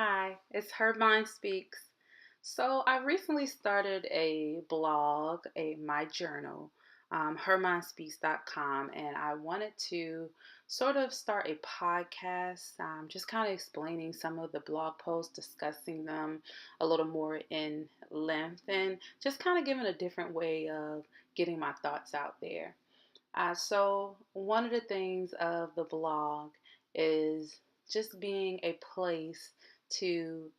Hi, it's Her Mind Speaks. So I recently started a blog, my journal, hermindspeaks.com, and I wanted to sort of start a podcast, just kind of explaining some of the blog posts, discussing them a little more in length, and just kind of giving a different way of getting my thoughts out there. So one of the things of the blog is just being a place to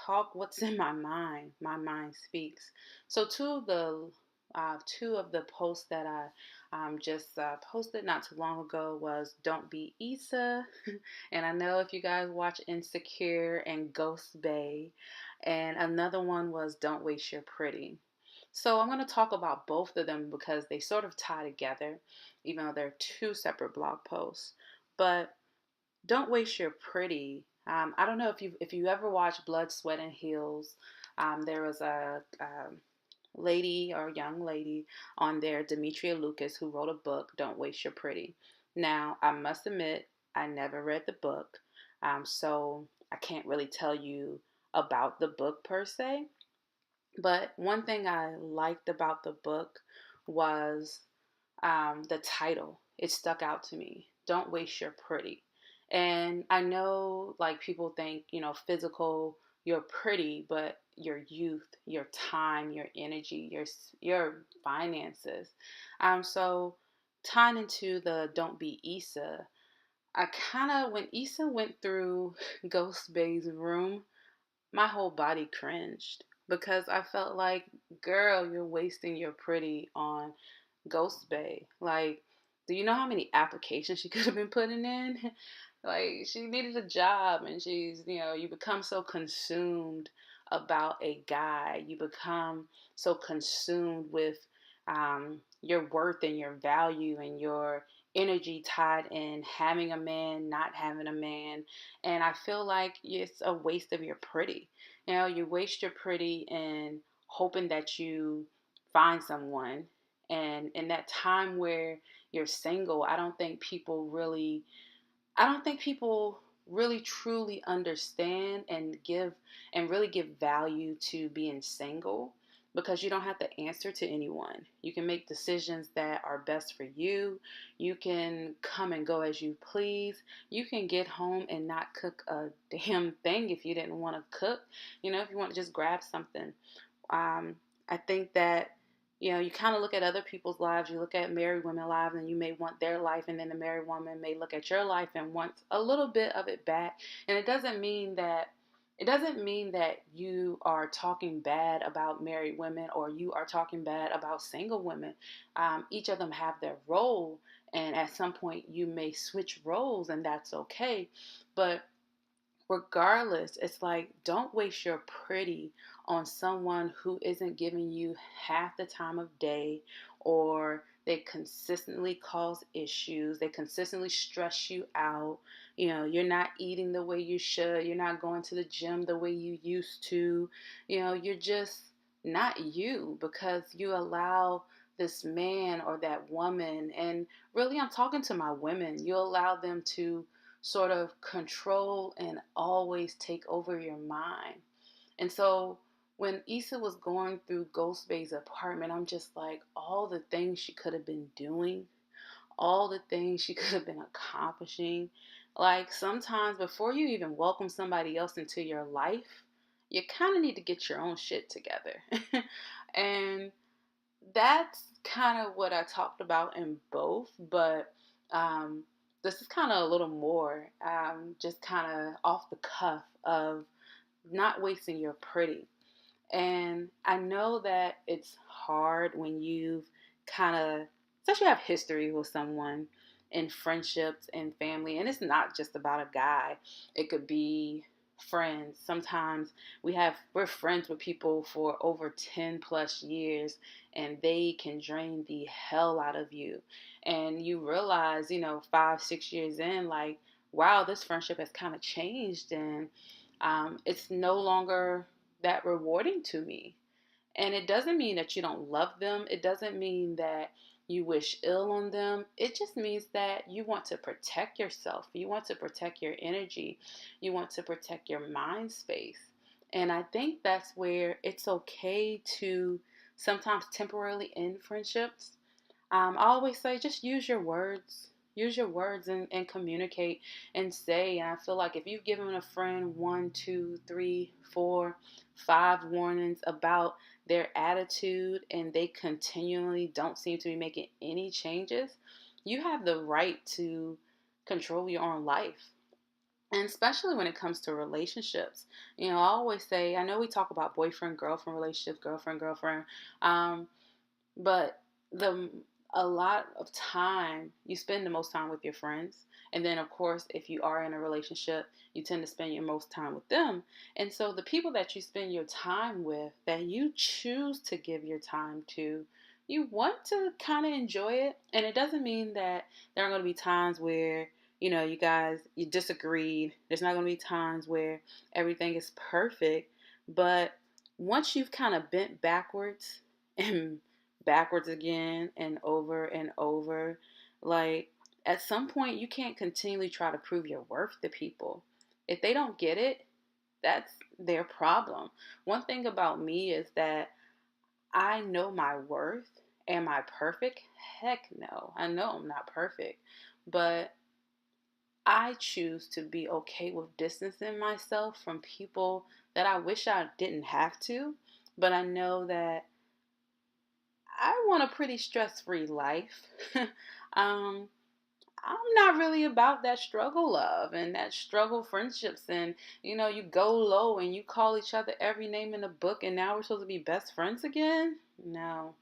talk what's in my mind. My mind speaks. So two of the posts that I just posted not too long ago was "Don't Be Issa," and I know if you guys watch Insecure and Ghost Bay, and another one was "Don't Waste Your Pretty." So I'm going to talk about both of them because they sort of tie together, even though they're two separate blog posts. But don't waste your pretty. I don't know if you ever watched Blood, Sweat, and Heels. There was a lady or young lady on there, Demetria Lucas, who wrote a book, Don't Waste Your Pretty. Now, I must admit, I never read the book, so I can't really tell you about the book per se. But one thing I liked about the book was the title. It stuck out to me. Don't waste your pretty. And I know like people think, physical, you're pretty, but your youth, your time, your energy, your finances. So tying into the don't be Issa, I kind of when Issa went through Ghost Bay's room, my whole body cringed because I felt like, girl, you're wasting your pretty on Ghost Bay. Like, do you know how many applications she could have been putting in? Like, she needed a job, and you become so consumed about a guy. You become so consumed with your worth and your value and your energy tied in having a man, not having a man. And I feel like it's a waste of your pretty. You waste your pretty in hoping that you find someone. And in that time where you're single, I don't think people really truly understand and really give value to being single because you don't have to answer to anyone. You can make decisions that are best for you. You can come and go as you please. You can get home and not cook a damn thing if you didn't want to cook. If you want to just grab something. I think that you kind of look at other people's lives. You look at married women's lives, and you may want their life, and then the married woman may look at your life and want a little bit of it back. And it doesn't mean that you are talking bad about married women or you are talking bad about single women. Each of them have their role, and at some point you may switch roles, and that's okay. But regardless, it's like don't waste your pretty on someone who isn't giving you half the time of day, or they consistently cause issues, they consistently stress you out. You're not eating the way you should, you're not going to the gym the way you used to. You're just not you because you allow this man or that woman, and really I'm talking to my women, you allow them to sort of control and always take over your mind. And so when Issa was going through Ghost Bay's apartment, I'm just like, all the things she could have been doing, all the things she could have been accomplishing. Like sometimes before you even welcome somebody else into your life, you kind of need to get your own shit together. And that's kind of what I talked about in both, but um, this is kind of a little more just kind of off the cuff of not wasting your pretty. And I know that it's hard when you've kind of, especially have history with someone in friendships and family. And it's not just about a guy, it could be friends. Sometimes we're friends with people for over 10 plus years, and they can drain the hell out of you. And you realize, 5, 6 years in, like, wow, this friendship has kind of changed, and it's no longer that rewarding to me. And it doesn't mean that you don't love them. It doesn't mean that you wish ill on them. It just means that you want to protect yourself. You want to protect your energy. You want to protect your mind space. And I think that's where it's okay to sometimes temporarily end friendships. I always say just use your words. Use your words and communicate and say. And I feel like if you've given a friend 1, 2, 3, 4, 5 warnings about their attitude and they continually don't seem to be making any changes, you have the right to control your own life. And especially when it comes to relationships, I always say, I know we talk about boyfriend, girlfriend relationships, girlfriend, girlfriend, um, but the a lot of time you spend the most time with your friends, and then of course if you are in a relationship, you tend to spend your most time with them. And so the people that you spend your time with, that you choose to give your time to, you want to kind of enjoy it. And it doesn't mean that there are going to be times where you guys you disagreed. There's not going to be times where everything is perfect, but once you've kind of bent backwards and backwards again and over. Like, at some point, you can't continually try to prove your worth to people. If they don't get it, that's their problem. One thing about me is that I know my worth. Am I perfect? Heck no. I know I'm not perfect. But I choose to be okay with distancing myself from people that I wish I didn't have to. But I know that I want a pretty stress-free life. um, I'm not really about that struggle love and that struggle friendships, and you go low and you call each other every name in the book and now we're supposed to be best friends again. No.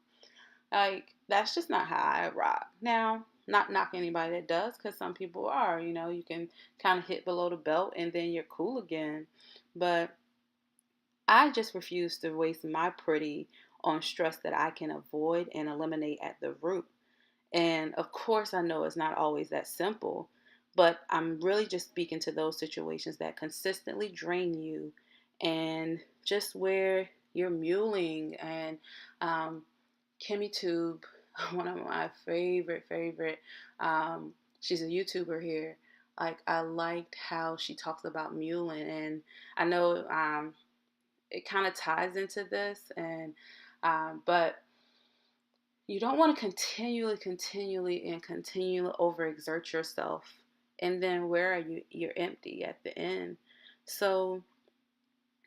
Like, that's just not how I rock. Now, not knock anybody that does, because some people are, you can kind of hit below the belt and then you're cool again. But I just refuse to waste my pretty on stress that I can avoid and eliminate at the root. And of course, I know it's not always that simple, but I'm really just speaking to those situations that consistently drain you and just where you're muling. And Kimmy Tube, one of my favorite, she's a YouTuber here. Like, I liked how she talks about muling, and I know it kind of ties into this, and but you don't want to continually overexert yourself, and then where are you? You're empty at the end. So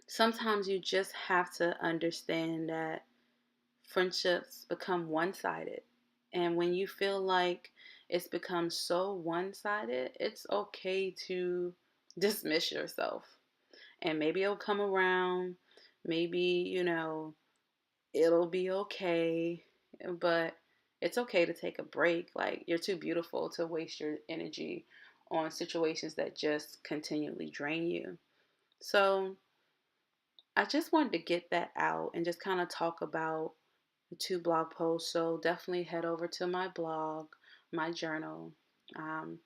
sometimes you just have to understand that friendships become one-sided, and when you feel like it's become so one-sided, it's okay to dismiss yourself, and maybe it'll come around. Maybe, it'll be okay, but it's okay to take a break. Like, you're too beautiful to waste your energy on situations that just continually drain you. So, I just wanted to get that out and just kind of talk about the 2 blog posts. So, definitely head over to my blog, my journal, um,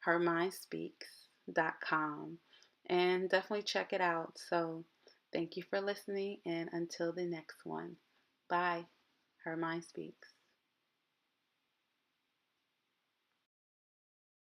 hermindspeaks.com, and definitely check it out. So, thank you for listening, and until the next one, bye. Her Mind Speaks.